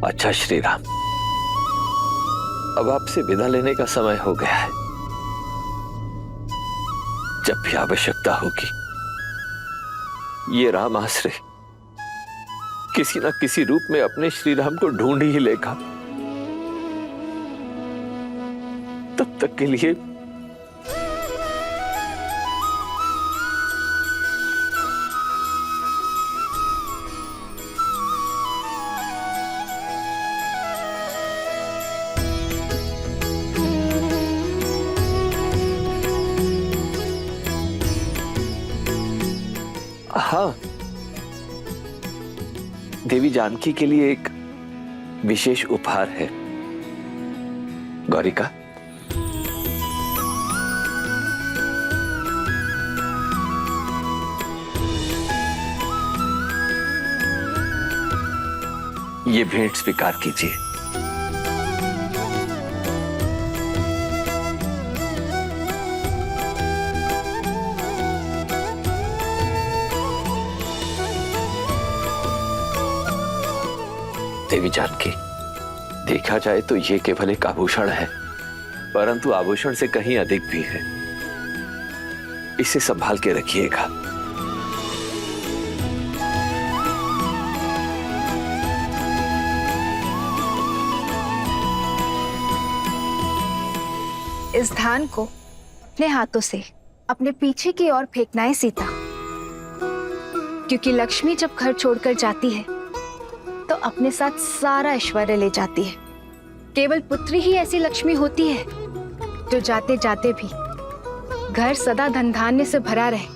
अच्छा श्री राम, अब आपसे विदा लेने का समय हो गया है। जब भी आवश्यकता होगी ये राम आश्रय किसी न किसी रूप में अपने श्री राम को ढूंढ ही लेगा। तब तक के लिए हाँ, देवी जानकी के लिए एक विशेष उपहार है। गौरिका, ये भेंट स्वीकार कीजिए। देवी जानकी, देखा जाए तो ये केवल एक आभूषण है, परंतु आभूषण से कहीं अधिक भी है। इसे संभाल के रखिएगा। इस धान को अपने हाथों से अपने पीछे की ओर फेंकना है सीता, क्योंकि लक्ष्मी जब घर छोड़कर जाती है तो अपने साथ सारा ऐश्वर्य ले जाती है। केवल पुत्री ही ऐसी लक्ष्मी होती है जो जाते जाते भी घर सदा धन धान्य से भरा रहे,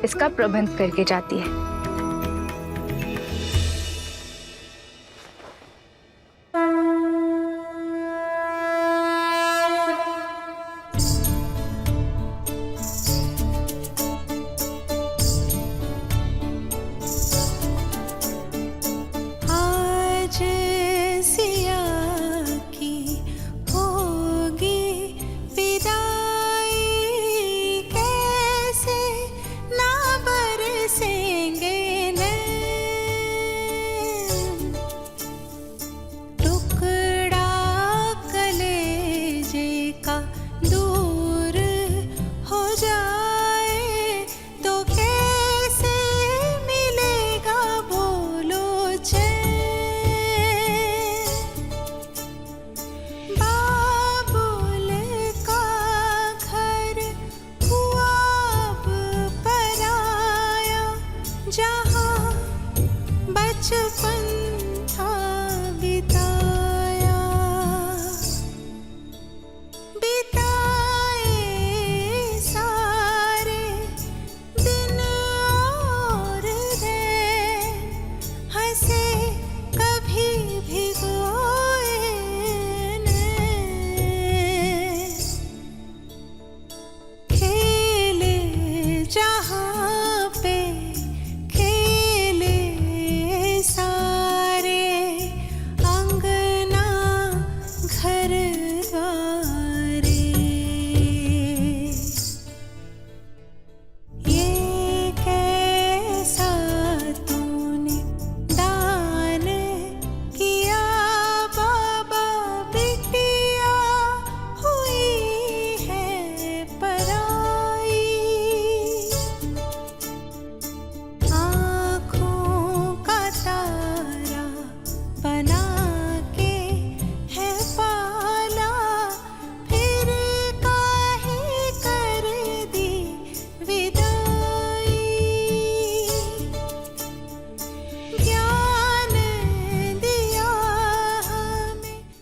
इसका प्रबंध करके जाती है।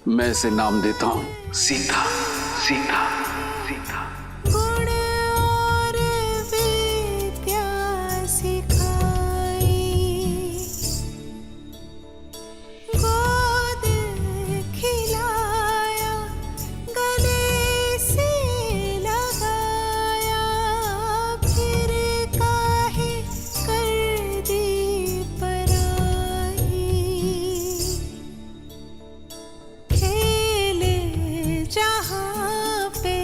मैं इसे नाम देता हूं सीता। सीता सीता। गुण और विद्या सिखाई, गोद खिलाया, गले से लगाया, फिर काहे कर दी पराई। खेले जहाँ पे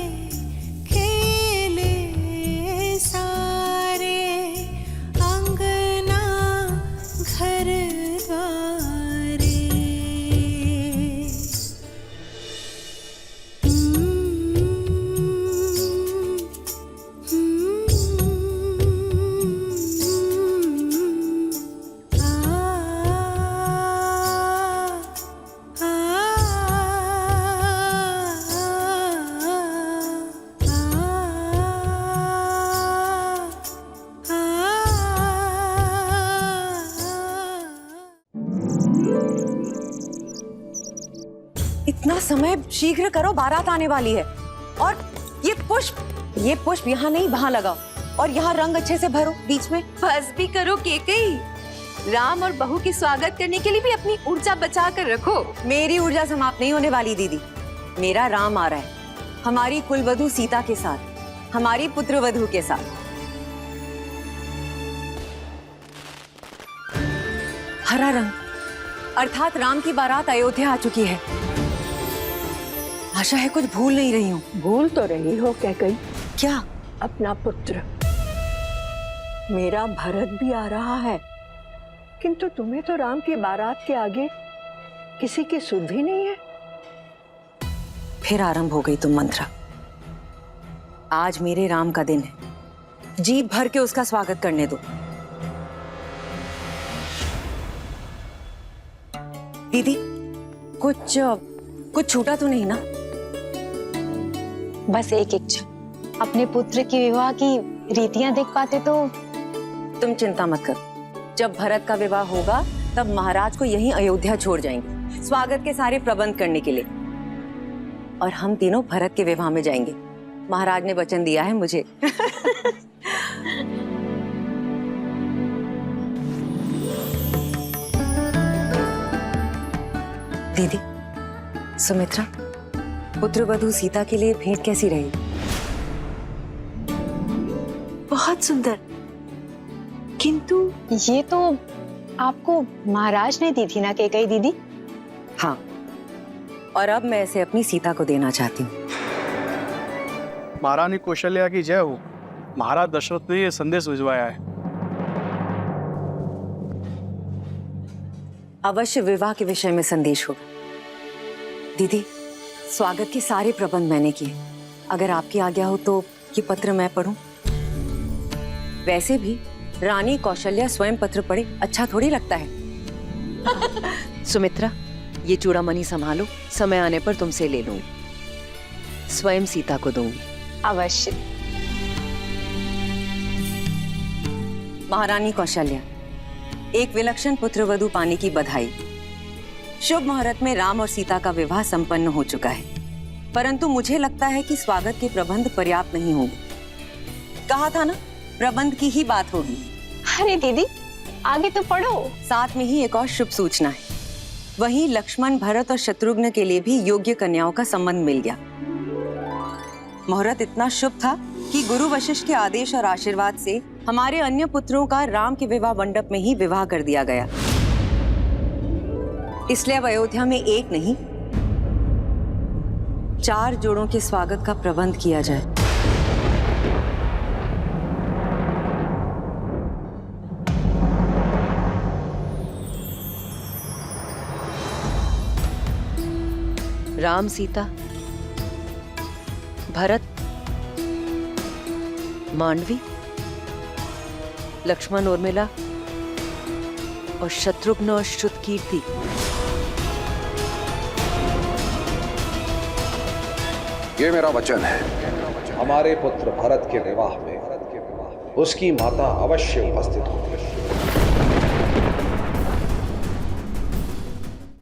इतना समय शीघ्र करो, बारात आने वाली है। और ये पुष्प यहाँ नहीं, वहाँ लगाओ, और यहाँ रंग अच्छे से भरो बीच में। बस भी करो केकई। राम और बहू की स्वागत करने के लिए भी अपनी ऊर्जा बचा कर रखो। मेरी ऊर्जा समाप्त नहीं होने वाली दीदी। मेरा राम आ रहा है, हमारी कुलवधू सीता के साथ, हमारी पुत्रवधू के साथ। हरा रंग अर्थात राम की बारात अयोध्या आ चुकी है। आशा है कुछ भूल नहीं रही हूँ। भूल तो रही हो कैकई, क्या? अपना पुत्र। मेरा भरत भी आ रहा है, किंतु तुम्हें तो राम की बारात के आगे किसी की सुध भी नहीं है। फिर आरंभ हो गई तुम मंत्रा। आज मेरे राम का दिन है, जी भर के उसका स्वागत करने दो। दीदी कुछ छूटा तो नहीं ना? बस एक इच्छा, अपने पुत्र की विवाह की रीतियां देख पाते तो। तुम चिंता मत करो, जब भरत का विवाह होगा तब महाराज को यहीं अयोध्या छोड़ जाएंगे स्वागत के सारे प्रबंध करने के लिए, और हम तीनों भरत के विवाह में जाएंगे। महाराज ने वचन दिया है मुझे। दीदी, सुमित्रा, पुत्रवधू सीता के लिए भेंट कैसी रही? बहुत सुंदर, किंतु ये तो आपको महाराज ने दी थी ना केकई दीदी? हाँ, और अब मैं इसे अपनी सीता को देना चाहती हूँ। महारानी कौशल्या की जय हो। महाराज दशरथ ने यह संदेश भिजवाया है। अवश्य विवाह के विषय में संदेश होगा। दीदी, स्वागत के सारे प्रबंध मैंने किए। अगर आपकी आज्ञा हो तो ये पत्र मैं पढूं? वैसे भी रानी कौशल्या स्वयं पत्र पढ़े अच्छा थोड़ी लगता है। सुमित्रा, ये चूड़ामणि संभालो, समय आने पर तुमसे ले लूंगी। स्वयं सीता को दूंगी। अवश्य। महारानी कौशल्या, एक विलक्षण पुत्रवधू पाने की बधाई। शुभ मुहूर्त में राम और सीता का विवाह संपन्न हो चुका है, परंतु मुझे लगता है कि स्वागत के प्रबंध पर्याप्त नहीं होंगे। कहा था ना, प्रबंध की ही बात होगी। अरे दीदी, आगे तो पढ़ो। साथ में ही एक और शुभ सूचना है। वहीं लक्ष्मण, भरत और शत्रुघ्न के लिए भी योग्य कन्याओं का संबंध मिल गया। मुहूर्त इतना शुभ था कि गुरु वशिष्ठ के आदेश और आशीर्वाद से हमारे अन्य पुत्रों का राम के विवाह मंडप में ही विवाह कर दिया गया। इसलिए अब अयोध्या में एक नहीं, 4 जोड़ों के स्वागत का प्रबंध किया जाए। राम सीता, भरत, मांडवी, लक्ष्मण उर्मिला और शत्रुघ्न और श्रुतकीर्ति। ये मेरा वचन है, हमारे पुत्र भरत के विवाह में उसकी माता अवश्य उपस्थित होगी।